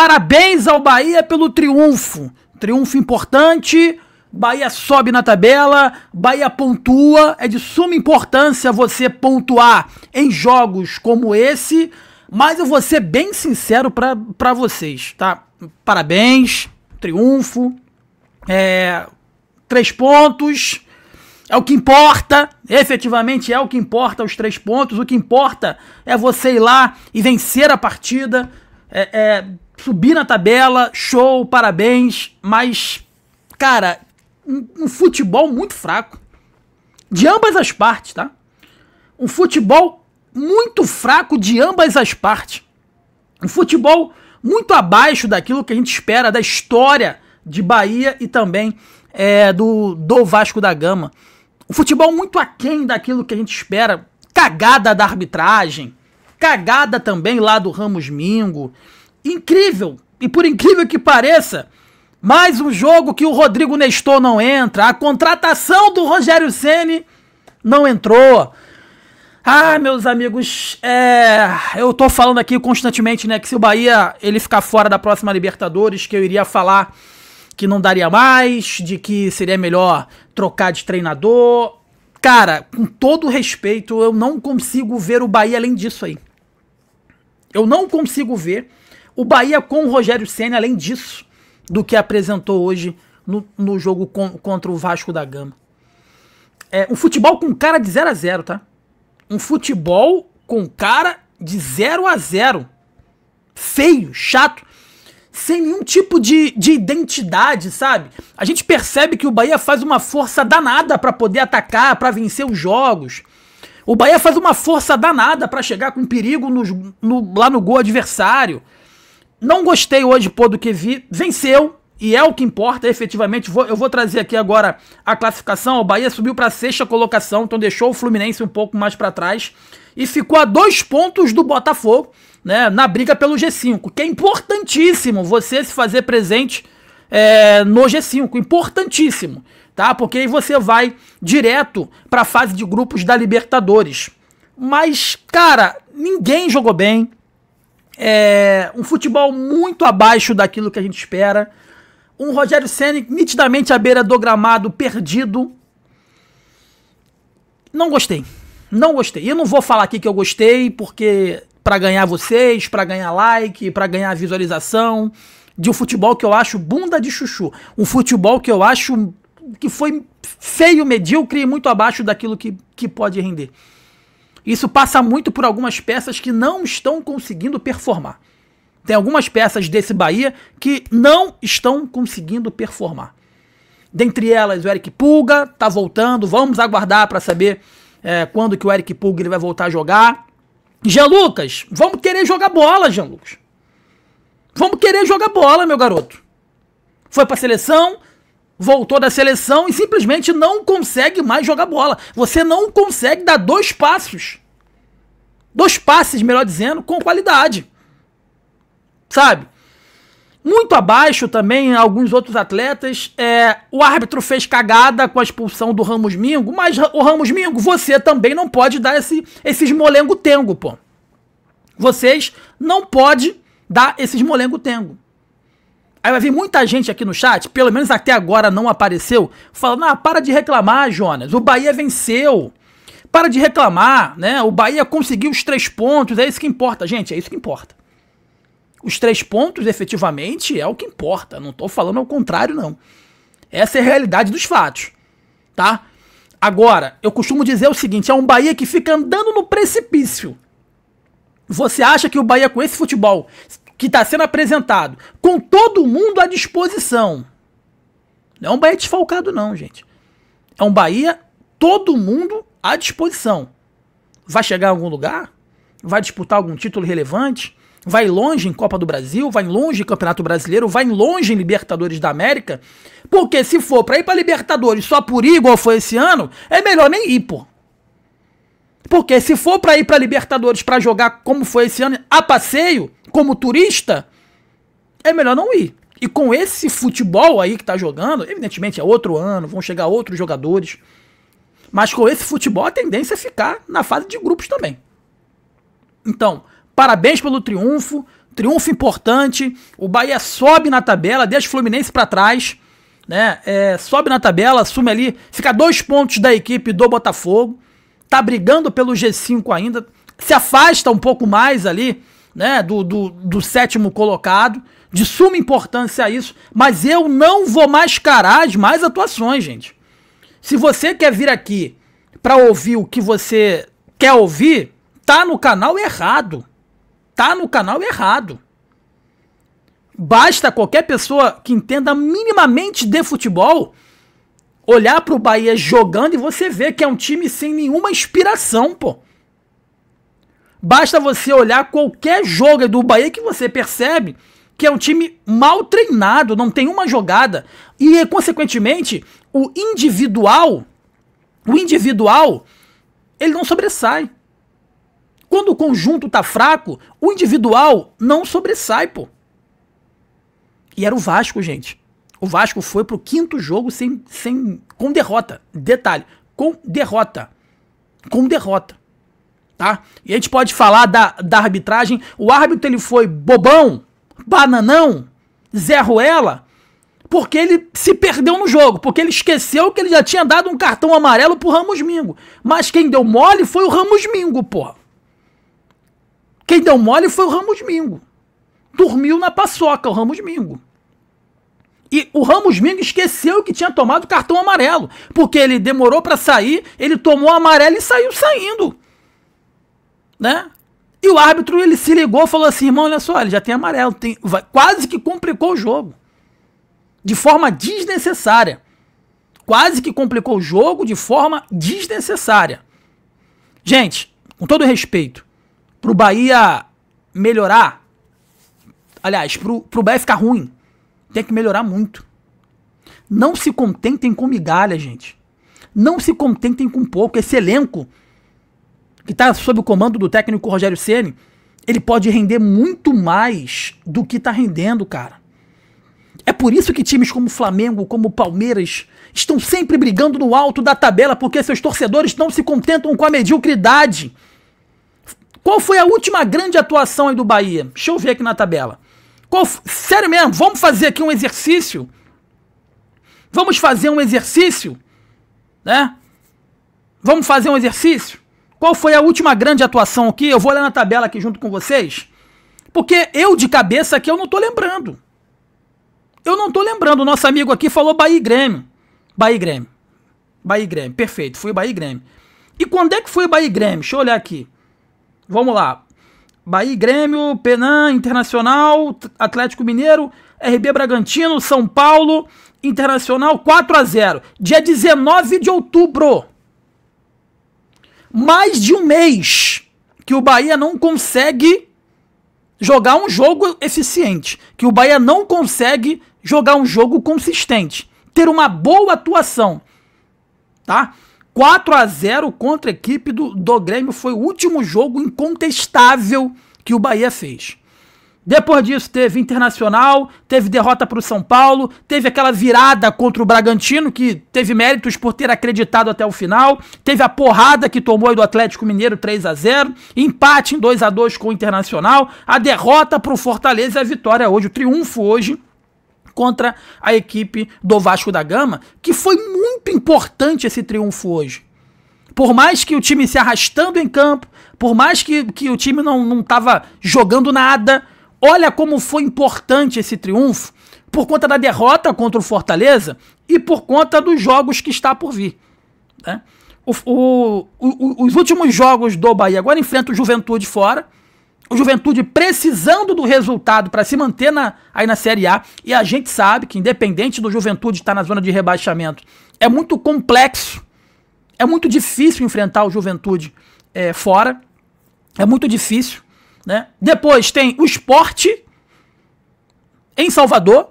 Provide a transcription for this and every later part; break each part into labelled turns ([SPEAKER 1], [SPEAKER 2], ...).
[SPEAKER 1] Parabéns ao Bahia pelo triunfo. Triunfo importante. Bahia sobe na tabela. Bahia pontua. É de suma importância você pontuar em jogos como esse. Mas eu vou ser bem sincero pra vocês, tá? Parabéns. Triunfo. 3 pontos. É o que importa, efetivamente é o que importa, os 3 pontos. O que importa é você ir lá e vencer a partida, subir na tabela, show, parabéns. Mas, cara, um futebol muito fraco, de ambas as partes, tá? Um futebol muito fraco de ambas as partes. Um futebol muito abaixo daquilo que a gente espera da história de Bahia e também do Vasco da Gama. Um futebol muito aquém daquilo que a gente espera. Cagada da arbitragem. Cagada também lá do Ramos Mingo. Incrível. E por incrível que pareça, mais um jogo que o Rodrigo Nestor não entra. A contratação do Rogério Ceni não entrou. Ah, meus amigos, eu tô falando aqui constantemente, né, que se o Bahia ele ficar fora da próxima Libertadores, que eu iria falar que não daria mais, de que seria melhor trocar de treinador. Cara, com todo respeito, eu não consigo ver o Bahia além disso aí. Eu não consigo ver o Bahia com o Rogério Ceni além disso, do que apresentou hoje no jogo contra o Vasco da Gama. Um futebol com cara de 0-0, tá? Um futebol com cara de 0-0. Feio, chato. Sem nenhum tipo de identidade, sabe? A gente percebe que o Bahia faz uma força danada pra poder atacar, pra vencer os jogos. O Bahia faz uma força danada pra chegar com perigo lá no gol adversário. Não gostei hoje, do que vi. Venceu, e é o que importa, efetivamente. Eu vou trazer aqui agora a classificação. O Bahia subiu pra 6ª colocação, então deixou o Fluminense um pouco mais pra trás. E ficou a 2 pontos do Botafogo, né, na briga pelo G5, que é importantíssimo você se fazer presente no G5, importantíssimo, tá? Porque aí você vai direto para a fase de grupos da Libertadores. Mas, cara, ninguém jogou bem, um futebol muito abaixo daquilo que a gente espera, um Rogério Ceni nitidamente à beira do gramado, perdido. Não gostei, não gostei. E eu não vou falar aqui que eu gostei, porque pra ganhar vocês, pra ganhar like, pra ganhar visualização, de um futebol que eu acho bunda de chuchu. Um futebol que eu acho que foi feio, medíocre e muito abaixo daquilo que pode render. Isso passa muito por algumas peças que não estão conseguindo performar. Tem algumas peças desse Bahia que não estão conseguindo performar. Dentre elas, o Eric Pulga tá voltando, vamos aguardar pra saber quando que o Eric Pulga ele vai voltar a jogar. Jean Lucas, vamos querer jogar bola, Jean Lucas. Vamos querer jogar bola, meu garoto. Foi pra seleção, voltou da seleção e simplesmente não consegue mais jogar bola. Você não consegue dar 2 passos. 2 passes, melhor dizendo, com qualidade. Sabe? Muito abaixo também alguns outros atletas. O árbitro fez cagada com a expulsão do Ramos Mingo, mas o Ramos Mingo, você também não pode dar esses molengo-tengo, pô. Vocês não podem dar esses molengo-tengo. Aí vai vir muita gente aqui no chat, pelo menos até agora não apareceu, falando, para de reclamar, Jonas, o Bahia venceu. Para de reclamar, né? O Bahia conseguiu os 3 pontos, é isso que importa, gente, é isso que importa. Os 3 pontos, efetivamente, é o que importa. Não tô falando ao contrário, não. Essa é a realidade dos fatos, tá? Agora, eu costumo dizer o seguinte, é um Bahia que fica andando no precipício. Você acha que o Bahia, com esse futebol que está sendo apresentado, com todo mundo à disposição, não é um Bahia desfalcado, não, gente. É um Bahia, todo mundo à disposição. Vai chegar em algum lugar? Vai disputar algum título relevante? Vai longe em Copa do Brasil, vai longe em Campeonato Brasileiro, vai longe em Libertadores da América, porque se for pra ir pra Libertadores só por ir, igual foi esse ano, é melhor nem ir, pô. Porque se for pra ir pra Libertadores pra jogar como foi esse ano, a passeio, como turista, é melhor não ir. E com esse futebol aí que tá jogando, evidentemente é outro ano, vão chegar outros jogadores, mas com esse futebol a tendência é ficar na fase de grupos também. Então, parabéns pelo triunfo, triunfo importante, o Bahia sobe na tabela, deixa o Fluminense para trás, né? Sobe na tabela, assume ali, fica 2 pontos da equipe do Botafogo, tá brigando pelo G5 ainda, se afasta um pouco mais ali, né, do 7º colocado, de suma importância isso, mas eu não vou mascarar as más atuações, gente. Se você quer vir aqui para ouvir o que você quer ouvir, tá no canal errado. Tá no canal errado. Basta qualquer pessoa que entenda minimamente de futebol olhar pro Bahia jogando e você ver que é um time sem nenhuma inspiração, pô. Basta você olhar qualquer jogo do Bahia que você percebe que é um time mal treinado, não tem uma jogada. E, consequentemente, o individual, ele não sobressai. Quando o conjunto tá fraco, o individual não sobressai, pô. E era o Vasco, gente. O Vasco foi pro 5º jogo com derrota. Detalhe, com derrota. Com derrota. Tá? E a gente pode falar da arbitragem. O árbitro, ele foi bobão, bananão, Zé Ruela, porque ele se perdeu no jogo, porque ele esqueceu que ele já tinha dado um cartão amarelo pro Ramos Mingo. Mas quem deu mole foi o Ramos Mingo, porra. Quem deu mole foi o Ramos Mingo. Dormiu na paçoca, o Ramos Mingo. E o Ramos Mingo esqueceu que tinha tomado cartão amarelo, porque ele demorou pra sair, ele tomou amarelo e saiu saindo. Né? E o árbitro, ele se ligou e falou assim, irmão, olha só, ele já tem amarelo, quase que complicou o jogo. De forma desnecessária. Quase que complicou o jogo de forma desnecessária. Gente, com todo respeito, pro Bahia melhorar, aliás, pro Bahia ficar ruim, tem que melhorar muito. Não se contentem com migalha, gente. Não se contentem com pouco. Esse elenco que está sob o comando do técnico Rogério Ceni, ele pode render muito mais do que está rendendo, cara. É por isso que times como Flamengo, como Palmeiras, estão sempre brigando no alto da tabela, porque seus torcedores não se contentam com a mediocridade. Qual foi a última grande atuação aí do Bahia? Deixa eu ver aqui na tabela. Sério mesmo, vamos fazer aqui um exercício? Vamos fazer um exercício? Né? Vamos fazer um exercício? Qual foi a última grande atuação aqui? Eu vou olhar na tabela aqui junto com vocês. Porque eu, de cabeça aqui, eu não tô lembrando. Eu não tô lembrando. O nosso amigo aqui falou Bahia e Grêmio. Bahia e Grêmio. Bahia e Grêmio. Perfeito. Foi Bahia e Grêmio. E quando é que foi Bahia e Grêmio? Deixa eu olhar aqui. Vamos lá. Bahia e Grêmio, Penan, Internacional, Atlético Mineiro, RB Bragantino, São Paulo, Internacional, 4-0. Dia 19 de outubro. Mais de um mês que o Bahia não consegue jogar um jogo eficiente, que o Bahia não consegue jogar um jogo consistente, ter uma boa atuação, tá? 4-0 contra a equipe do Grêmio foi o último jogo incontestável que o Bahia fez. Depois disso teve Internacional, teve derrota para o São Paulo, teve aquela virada contra o Bragantino, que teve méritos por ter acreditado até o final, teve a porrada que tomou aí do Atlético Mineiro 3-0, empate em 2-2 com o Internacional, a derrota para o Fortaleza e a vitória hoje, o triunfo hoje contra a equipe do Vasco da Gama, que foi muito importante esse triunfo hoje. Por mais que o time se arrastando em campo, por mais que o time não estava jogando nada, olha como foi importante esse triunfo por conta da derrota contra o Fortaleza e por conta dos jogos que está por vir. Né? Os últimos jogos do Bahia agora enfrenta o Juventude fora, o Juventude precisando do resultado para se manter aí na Série A, e a gente sabe que independente do Juventude estar na zona de rebaixamento, é muito complexo, é muito difícil enfrentar o Juventude fora, é muito difícil. Né? Depois tem o Sport em Salvador,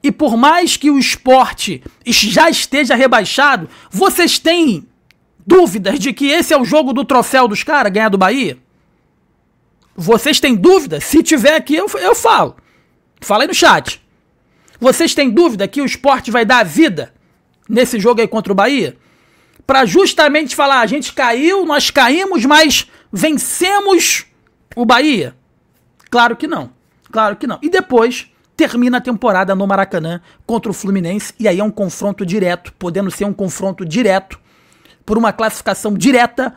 [SPEAKER 1] e por mais que o Sport já esteja rebaixado, vocês têm dúvidas de que esse é o jogo do troféu dos caras, ganhar do Bahia? Vocês têm dúvida? Se tiver aqui, eu falo. Fala aí no chat. Vocês têm dúvida que o Sport vai dar a vida nesse jogo aí contra o Bahia? Para justamente falar, a gente caiu, nós caímos, mas vencemos o Bahia? Claro que não. Claro que não. E depois termina a temporada no Maracanã contra o Fluminense, e aí é um confronto direto, podendo ser um confronto direto por uma classificação direta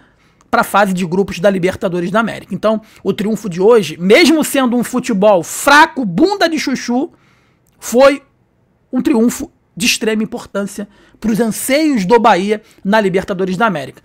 [SPEAKER 1] para a fase de grupos da Libertadores da América. Então, o triunfo de hoje, mesmo sendo um futebol fraco, bunda de chuchu, foi um triunfo de extrema importância para os anseios do Bahia na Libertadores da América.